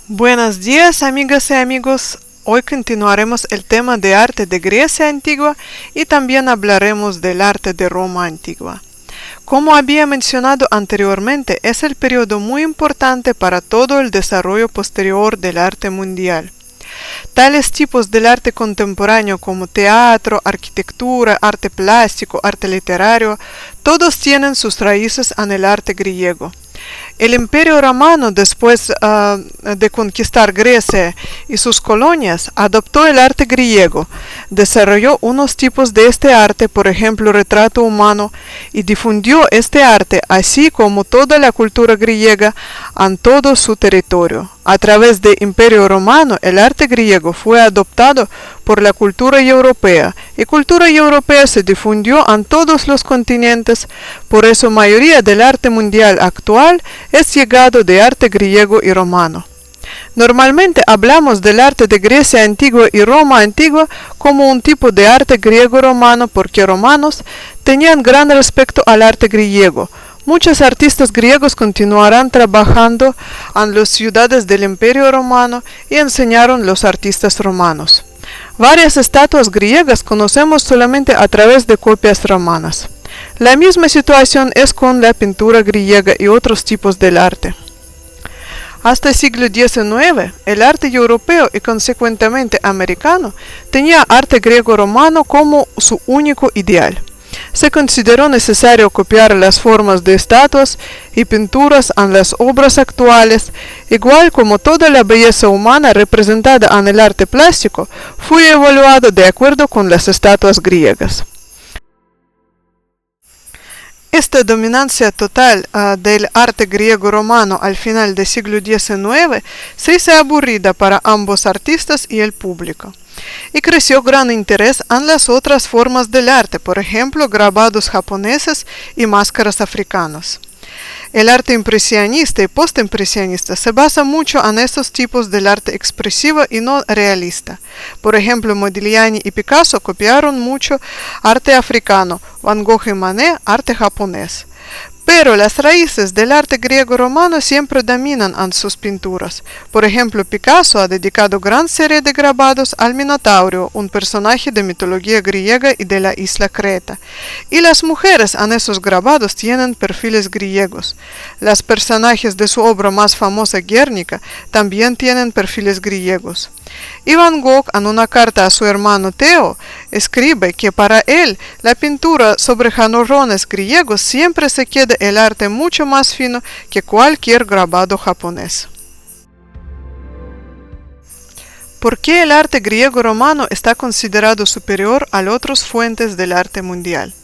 Buenos días, amigas y amigos. Hoy continuaremos el tema de arte de Grecia antigua y también hablaremos del arte de Roma antigua. Como había mencionado anteriormente, es el periodo muy importante para todo el desarrollo posterior del arte mundial. Tales tipos del arte contemporáneo como teatro, arquitectura, arte plástico, arte literario, todos tienen sus raíces en el arte griego. El Imperio Romano, después de conquistar Grecia y sus colonias, adoptó el arte griego, desarrolló unos tipos de este arte, por ejemplo, retrato humano, y difundió este arte, así como toda la cultura griega, en todo su territorio. A través del Imperio Romano, el arte griego fue adoptado por la cultura europea, y cultura europea se difundió en todos los continentes. Por eso, mayoría del arte mundial actual es llegado de arte griego y romano. Normalmente hablamos del arte de Grecia antigua y Roma antigua como un tipo de arte griego-romano porque romanos tenían gran respeto al arte griego. Muchos artistas griegos continuarán trabajando en las ciudades del Imperio Romano y enseñaron los artistas romanos. Varias estatuas griegas conocemos solamente a través de copias romanas. La misma situación es con la pintura griega y otros tipos del arte. Hasta el siglo XIX, el arte europeo y consecuentemente americano tenía arte griego-romano como su único ideal. Se consideró necesario copiar las formas de estatuas y pinturas en las obras actuales, igual como toda la belleza humana representada en el arte plástico fue evaluada de acuerdo con las estatuas griegas. Esta dominancia total del arte griego-romano al final del siglo XIX se hizo aburrida para ambos artistas y el público, y creció gran interés en las otras formas del arte, por ejemplo, grabados japoneses y máscaras africanas. El arte impresionista y postimpresionista se basa mucho en estos tipos del arte expresivo y no realista. Por ejemplo, Modigliani y Picasso copiaron mucho arte africano, Van Gogh y Manet arte japonés. Pero las raíces del arte griego-romano siempre dominan en sus pinturas. Por ejemplo, Picasso ha dedicado gran serie de grabados al Minotauro, un personaje de mitología griega y de la isla Creta. Y las mujeres en esos grabados tienen perfiles griegos. Los personajes de su obra más famosa, Guernica, también tienen perfiles griegos. Y Van Gogh, en una carta a su hermano Theo, escribe que para él la pintura sobre jarrones griegos siempre se queda el arte mucho más fino que cualquier grabado japonés. ¿Por qué el arte griego-romano está considerado superior a otras fuentes del arte mundial?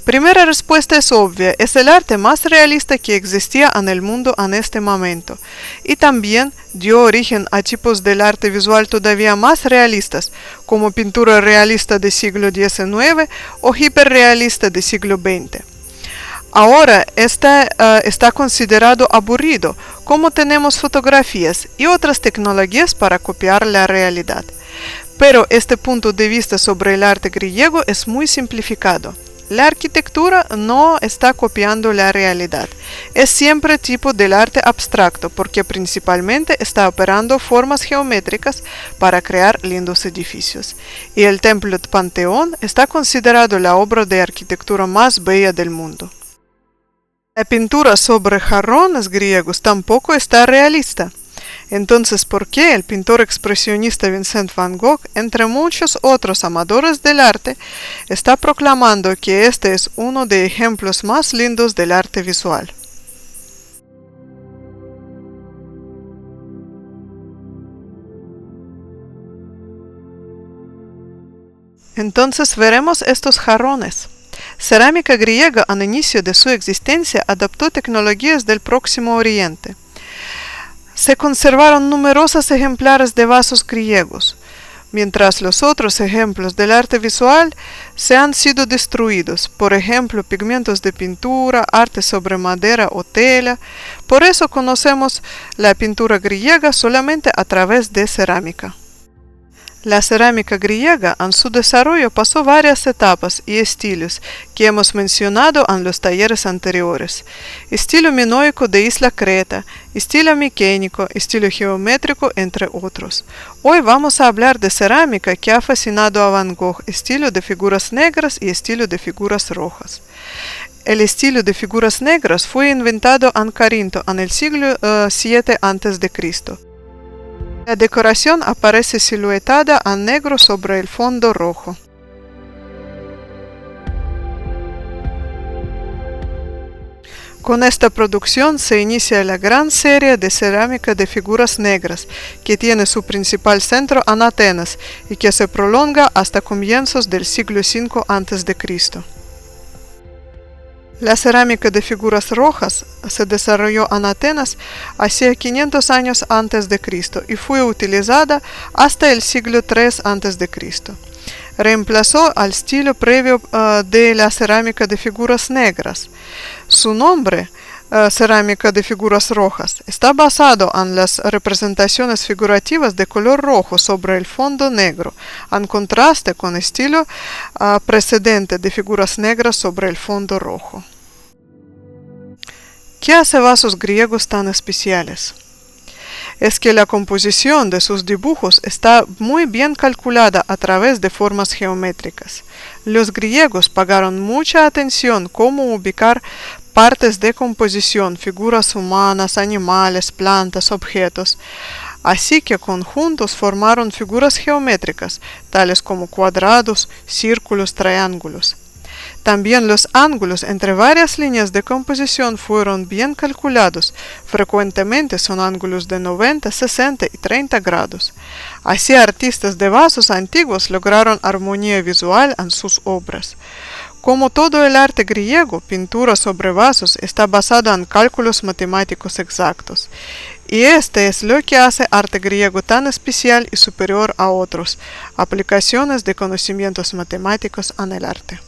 Primera respuesta es obvia, es el arte más realista que existía en el mundo en este momento, y también dio origen a tipos del arte visual todavía más realistas, como pintura realista del siglo XIX o hiperrealista del siglo XX. Ahora está considerado aburrido, como tenemos fotografías y otras tecnologías para copiar la realidad. Pero este punto de vista sobre el arte griego es muy simplificado. La arquitectura no está copiando la realidad, es siempre tipo del arte abstracto porque principalmente está operando formas geométricas para crear lindos edificios. Y el templo Panteón está considerado la obra de arquitectura más bella del mundo. La pintura sobre jarrones griegos tampoco está realista. Entonces, ¿por qué el pintor expresionista Vincent van Gogh, entre muchos otros amadores del arte, está proclamando que este es uno de los ejemplos más lindos del arte visual? Entonces veremos estos jarrones. Cerámica griega al inicio de su existencia adoptó tecnologías del Próximo Oriente. Se conservaron numerosos ejemplares de vasos griegos, mientras los otros ejemplos del arte visual se han sido destruidos, por ejemplo, pigmentos de pintura, arte sobre madera o tela. Por eso conocemos la pintura griega solamente a través de cerámica. La cerámica griega en su desarrollo pasó varias etapas y estilos que hemos mencionado en los talleres anteriores. Estilo minoico de Isla Creta, estilo miquénico, estilo geométrico, entre otros. Hoy vamos a hablar de cerámica que ha fascinado a Van Gogh, estilo de figuras negras y estilo de figuras rojas. El estilo de figuras negras fue inventado en Corinto en el siglo VII a.C. La decoración aparece siluetada en negro sobre el fondo rojo. Con esta producción se inicia la gran serie de cerámica de figuras negras, que tiene su principal centro en Atenas y que se prolonga hasta comienzos del siglo V a.C. La cerámica de figuras rojas se desarrolló en Atenas hacia 500 años antes de Cristo y fue utilizada hasta el siglo III a.C. Reemplazó al estilo previo de la cerámica de figuras negras. Su nombre, cerámica de figuras rojas, está basado en las representaciones figurativas de color rojo sobre el fondo negro, en contraste con el estilo precedente de figuras negras sobre el fondo rojo. ¿Qué hace vasos griegos tan especiales? Es que la composición de sus dibujos está muy bien calculada a través de formas geométricas. Los griegos pagaron mucha atención cómo ubicar partes de composición, figuras humanas, animales, plantas, objetos. Así que conjuntos formaron figuras geométricas, tales como cuadrados, círculos, triángulos. También los ángulos entre varias líneas de composición fueron bien calculados. Frecuentemente son ángulos de 90, 60 y 30 grados. Así artistas de vasos antiguos lograron armonía visual en sus obras. Como todo el arte griego, pintura sobre vasos está basada en cálculos matemáticos exactos. Y este es lo que hace arte griego tan especial y superior a otros, aplicaciones de conocimientos matemáticos en el arte.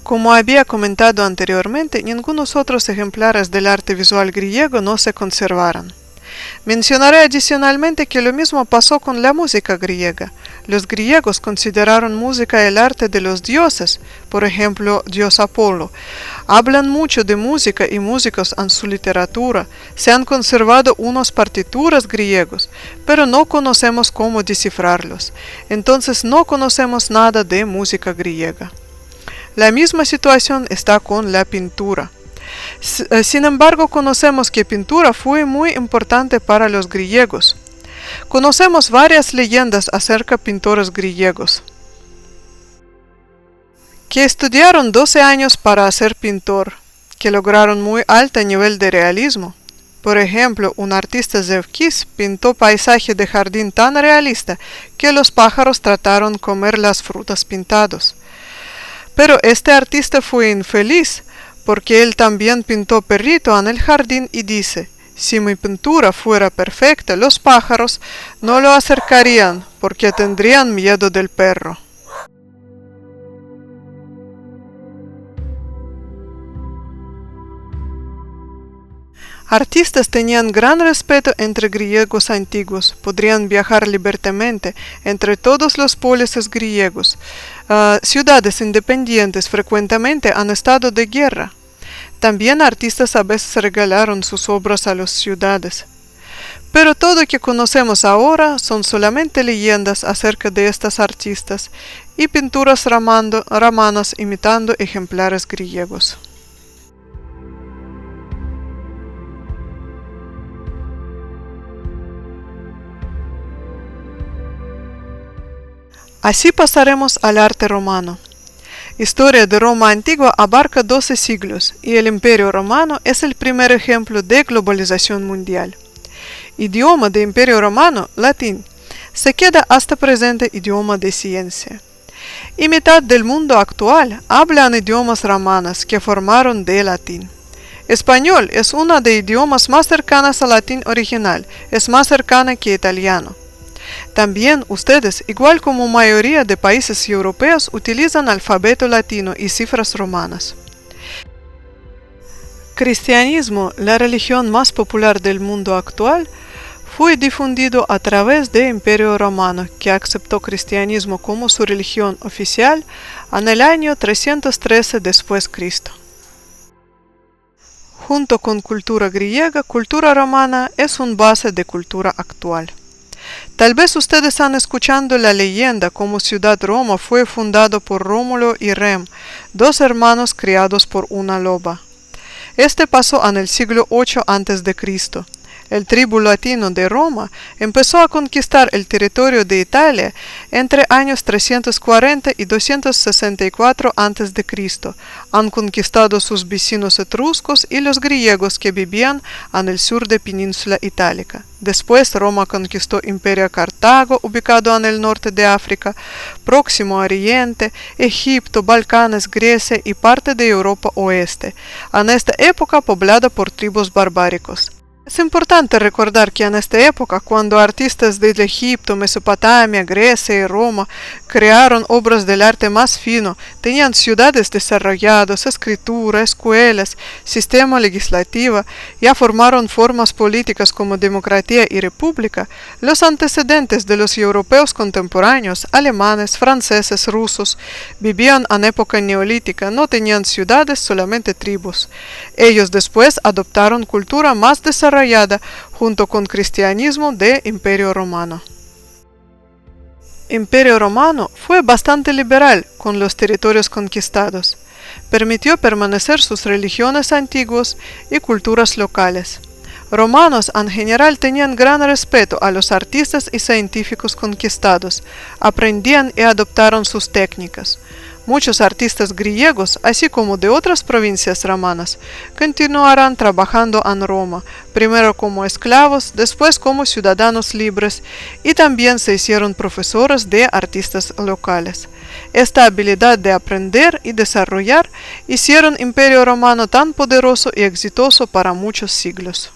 Como había comentado anteriormente, ningunos otros ejemplares del arte visual griego no se conservaron. Mencionaré adicionalmente que lo mismo pasó con la música griega. Los griegos consideraron música el arte de los dioses, por ejemplo, dios Apolo. Hablan mucho de música y músicos en su literatura. Se han conservado unas partituras griegos, pero no conocemos cómo descifrarlos. Entonces no conocemos nada de música griega. La misma situación está con la pintura. Sin embargo, conocemos que pintura fue muy importante para los griegos. Conocemos varias leyendas acerca de pintores griegos que estudiaron 12 años para ser pintor, que lograron muy alto nivel de realismo. Por ejemplo, un artista Zevkis pintó paisaje de jardín tan realista que los pájaros trataron de comer las frutas pintadas. Pero este artista fue infeliz, porque él también pintó perrito en el jardín y dice: si mi pintura fuera perfecta, los pájaros no lo acercarían, porque tendrían miedo del perro. Artistas tenían gran respeto entre griegos antiguos, podrían viajar libremente entre todos los polises griegos. Ciudades independientes frecuentemente han estado de guerra. También artistas a veces regalaron sus obras a las ciudades. Pero todo lo que conocemos ahora son solamente leyendas acerca de estos artistas y pinturas romanas imitando ejemplares griegos. Así pasaremos al arte romano. Historia de Roma antigua abarca 12 siglos y el Imperio Romano es el primer ejemplo de globalización mundial. Idioma de Imperio Romano, latín, se queda hasta presente idioma de ciencia. Y mitad del mundo actual hablan idiomas romanos que formaron de latín. Español es una de idiomas más cercanas al latín original, es más cercana que italiano. También ustedes, igual como mayoría de países europeos, utilizan alfabeto latino y cifras romanas. Cristianismo, la religión más popular del mundo actual, fue difundido a través del Imperio Romano, que aceptó cristianismo como su religión oficial en el año 313 después de Cristo. Junto con cultura griega, cultura romana es una base de cultura actual. Tal vez ustedes han escuchado la leyenda como ciudad Roma fue fundada por Rómulo y Rem, dos hermanos criados por una loba. Este pasó en el siglo VIII a.C. El tribu latino de Roma empezó a conquistar el territorio de Italia entre años 340 y 264 a.C. Han conquistado sus vecinos etruscos y los griegos que vivían en el sur de Península Itálica. Después Roma conquistó Imperio Cartago, ubicado en el norte de África, Próximo Oriente, Egipto, Balcanes, Grecia y parte de Europa Oeste, en esta época poblada por tribus barbáricos. Es importante recordar que en esta época, cuando artistas de Egipto, Mesopotamia, Grecia y Roma crearon obras del arte más fino, tenían ciudades desarrolladas, escritura, escuelas, sistema legislativo, ya formaron formas políticas como democracia y república, los antecedentes de los europeos contemporáneos, alemanes, franceses, rusos, vivían en época neolítica, no tenían ciudades, solamente tribus. Ellos después adoptaron cultura más desarrollada junto con cristianismo de Imperio Romano. Imperio Romano fue bastante liberal con los territorios conquistados. Permitió permanecer sus religiones antiguas y culturas locales. Romanos en general tenían gran respeto a los artistas y científicos conquistados, aprendían y adoptaron sus técnicas. Muchos artistas griegos, así como de otras provincias romanas, continuarán trabajando en Roma, primero como esclavos, después como ciudadanos libres, y también se hicieron profesores de artistas locales. Esta habilidad de aprender y desarrollar hicieron Imperio Romano tan poderoso y exitoso para muchos siglos.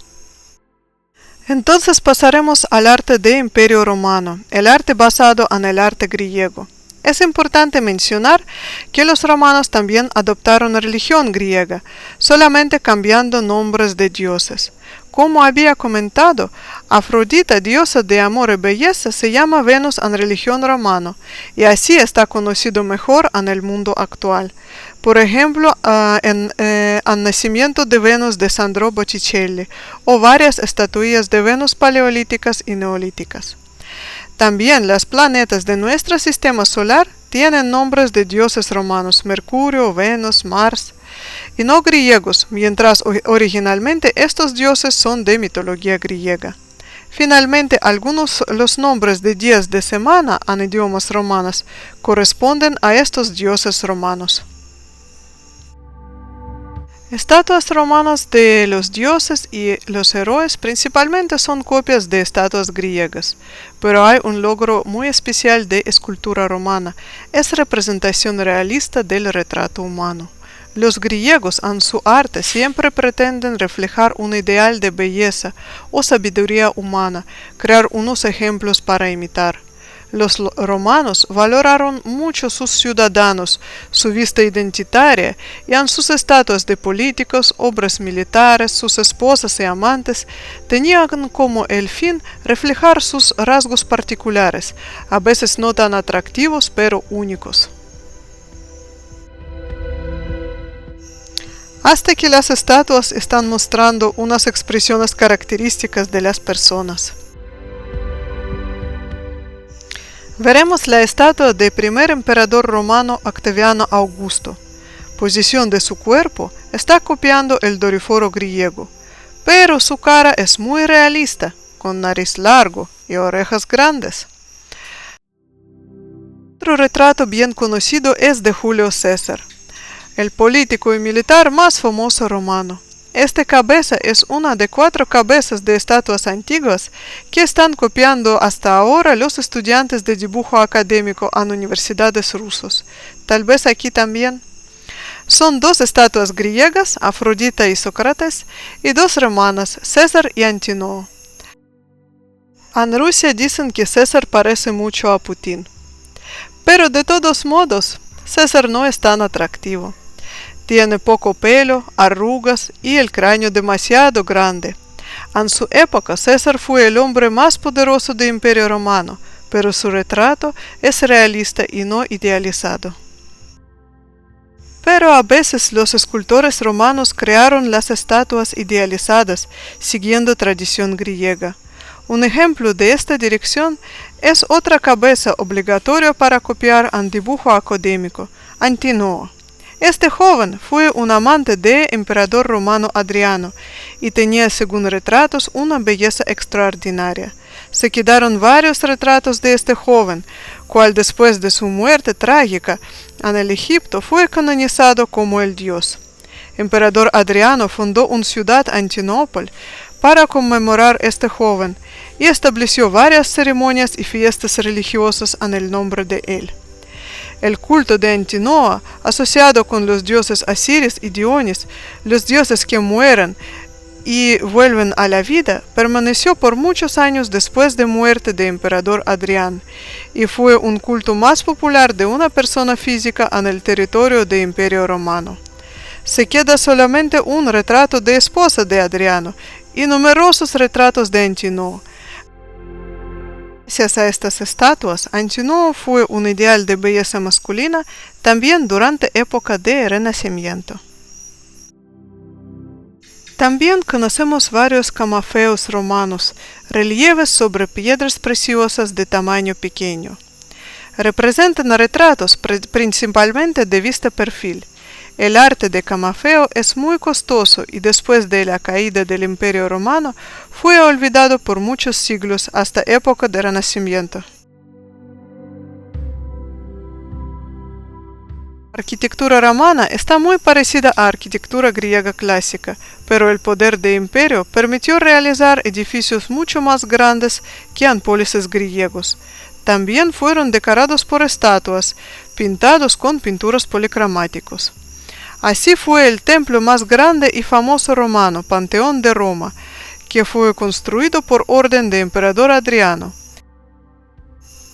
Entonces pasaremos al arte de Imperio Romano, el arte basado en el arte griego. Es importante mencionar que los romanos también adoptaron religión griega, solamente cambiando nombres de dioses. Como había comentado, Afrodita, diosa de amor y belleza, se llama Venus en religión romana, y así está conocido mejor en el mundo actual. Por ejemplo, en el nacimiento de Venus de Sandro Botticelli, o varias estatuillas de Venus paleolíticas y neolíticas. También los planetas de nuestro sistema solar tienen nombres de dioses romanos, Mercurio, Venus, Mars, y no griegos, mientras originalmente estos dioses son de mitología griega. Finalmente, algunos los nombres de días de semana en idiomas romanos corresponden a estos dioses romanos. Estatuas romanas de los dioses y los héroes principalmente son copias de estatuas griegas, pero hay un logro muy especial de escultura romana, es representación realista del retrato humano. Los griegos en su arte siempre pretenden reflejar un ideal de belleza o sabiduría humana, crear unos ejemplos para imitar. Los romanos valoraron mucho sus ciudadanos, su vista identitaria, y en sus estatuas de políticos, obras militares, sus esposas y amantes, tenían como el fin reflejar sus rasgos particulares, a veces no tan atractivos pero únicos. Hasta que las estatuas están mostrando unas expresiones características de las personas. Veremos la estatua del primer emperador romano Octaviano Augusto. Posición de su cuerpo está copiando el doriforo griego, pero su cara es muy realista, con nariz largo y orejas grandes. Otro retrato bien conocido es de Julio César, el político y militar más famoso romano. Esta cabeza es una de 4 cabezas de estatuas antiguas que están copiando hasta ahora los estudiantes de dibujo académico en universidades rusas. Tal vez aquí también. Son 2 estatuas griegas, Afrodita y Sócrates, y 2 romanas, César y Antíoco. En Rusia dicen que César parece mucho a Putin. Pero de todos modos, César no es tan atractivo. tiene poco pelo, arrugas y el cráneo demasiado grande. En su época, César fue el hombre más poderoso del Imperio Romano, pero su retrato es realista y no idealizado. Pero a veces los escultores romanos crearon las estatuas idealizadas, siguiendo tradición griega. Un ejemplo de esta dirección es otra cabeza obligatoria para copiar en dibujo académico, Antinoo. Este joven fue un amante del emperador romano Adriano y tenía, según retratos, una belleza extraordinaria. Se quedaron varios retratos de este joven, cual después de su muerte trágica en el Egipto fue canonizado como el dios. Emperador Adriano fundó una ciudad, Antinópolis, para conmemorar este joven y estableció varias ceremonias y fiestas religiosas en el nombre de él. El culto de Antinoo, asociado con los dioses Asiris y Dionis, los dioses que mueren y vuelven a la vida, permaneció por muchos años después de muerte del emperador Adrián, y fue un culto más popular de una persona física en el territorio del Imperio Romano. Se queda solamente un retrato de esposa de Adriano y numerosos retratos de Antinoo. Gracias a estas estatuas, Antinoo fue un ideal de belleza masculina también durante época de Renacimiento. También conocemos varios camafeos romanos, relieves sobre piedras preciosas de tamaño pequeño. Representan retratos principalmente de vista perfil. El arte de camafeo es muy costoso y después de la caída del Imperio Romano fue olvidado por muchos siglos hasta época del Renacimiento. La arquitectura romana está muy parecida a la arquitectura griega clásica, pero el poder del imperio permitió realizar edificios mucho más grandes que en polices griegos. También fueron decorados por estatuas, pintados con pinturas policromáticos. Así fue el templo más grande y famoso romano, Panteón de Roma, que fue construido por orden del emperador Adriano.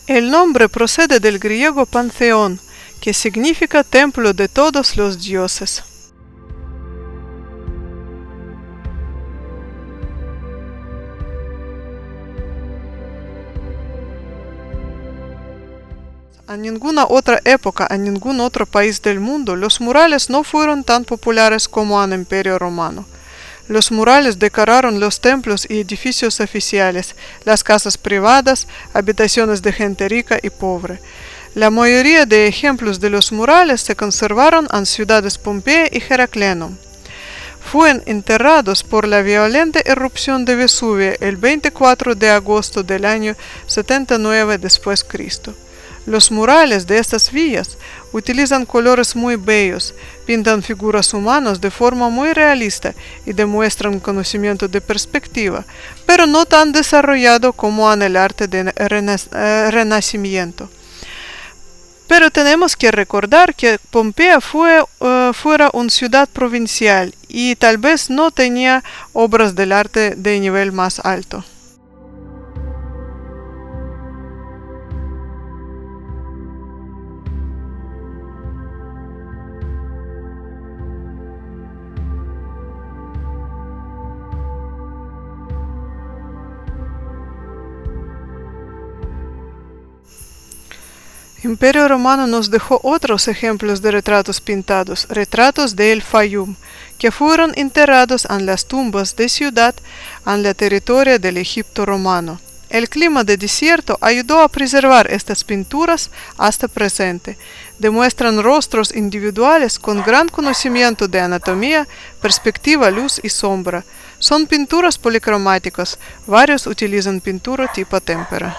El nombre procede del griego Pantheon, que significa templo de todos los dioses. En ninguna otra época, en ningún otro país del mundo, los murales no fueron tan populares como en el Imperio Romano. Los murales decoraron los templos y edificios oficiales, las casas privadas, habitaciones de gente rica y pobre. La mayoría de ejemplos de los murales se conservaron en ciudades Pompeya y Heracleón. Fueron enterrados por la violenta erupción de Vesubio el 24 de agosto del año 79 después de Cristo. Los murales de estas villas utilizan colores muy bellos, pintan figuras humanas de forma muy realista y demuestran conocimiento de perspectiva, pero no tan desarrollado como en el arte del Renacimiento. Pero tenemos que recordar que Pompeya fuera una ciudad provincial y tal vez no tenía obras del arte de nivel más alto. El Imperio Romano nos dejó otros ejemplos de retratos pintados, retratos del Fayum, que fueron enterrados en las tumbas de ciudad en la territorio del Egipto romano. El clima de desierto ayudó a preservar estas pinturas hasta presente. Demuestran rostros individuales con gran conocimiento de anatomía, perspectiva, luz y sombra. Son pinturas policromáticas. Varios utilizan pintura tipo témpera.